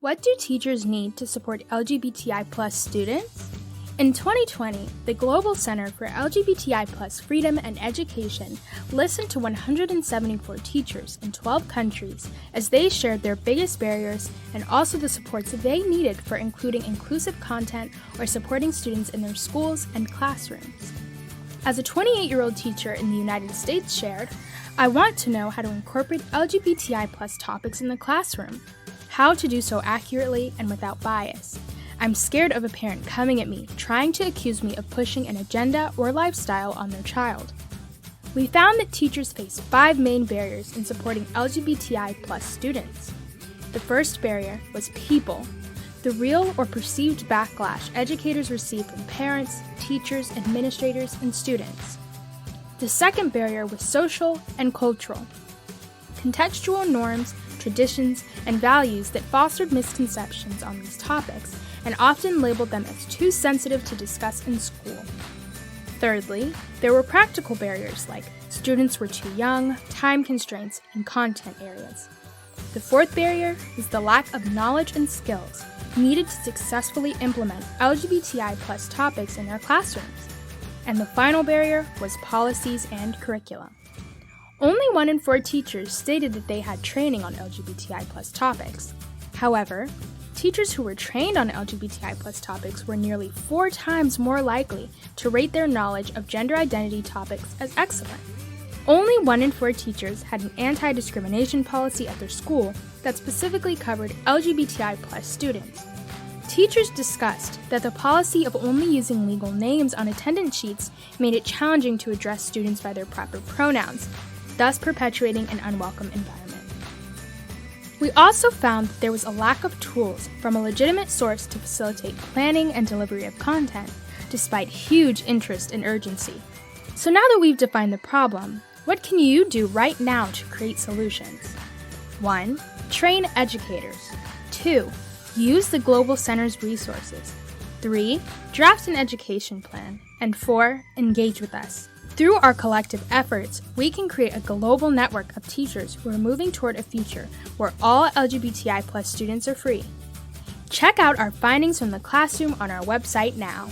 What do teachers need to support LGBTI+ students? In 2020, the Global Center for LGBTI+ Freedom and Education listened to 174 teachers in 12 countries as they shared their biggest barriers and also the supports they needed for including inclusive content or supporting students in their schools and classrooms. As a 28-year-old teacher in the United States shared, I want to know how to incorporate LGBTI+ topics in the classroom, how to do so accurately and without bias. I'm scared of a parent coming at me, trying to accuse me of pushing an agenda or lifestyle on their child. We found that teachers face 5 main barriers in supporting LGBTI+ students. The first barrier was people, the real or perceived backlash educators receive from parents, teachers, administrators, and students. The second barrier was social and cultural, contextual norms, traditions, and values that fostered misconceptions on these topics and often labeled them as too sensitive to discuss in school. Thirdly, there were practical barriers like students were too young, time constraints, and content areas. The fourth barrier is the lack of knowledge and skills needed to successfully implement LGBTI+ topics in their classrooms. And the final barrier was policies and curricula. Only 1 in 4 teachers stated that they had training on LGBTI+ topics. However, teachers who were trained on LGBTI+ topics were nearly 4 times more likely to rate their knowledge of gender identity topics as excellent. Only 1 in 4 teachers had an anti-discrimination policy at their school that specifically covered LGBTI+ students. Teachers discussed that the policy of only using legal names on attendance sheets made it challenging to address students by their proper pronouns, thus perpetuating an unwelcome environment. We also found that there was a lack of tools from a legitimate source to facilitate planning and delivery of content, despite huge interest and urgency. So now that we've defined the problem, what can you do right now to create solutions? 1. Train educators. 2. Use the Global Center's resources. 3. Draft an education plan. And 4. Engage with us. Through our collective efforts, we can create a global network of teachers who are moving toward a future where all LGBTI+ students are free. Check out our findings from the classroom on our website now.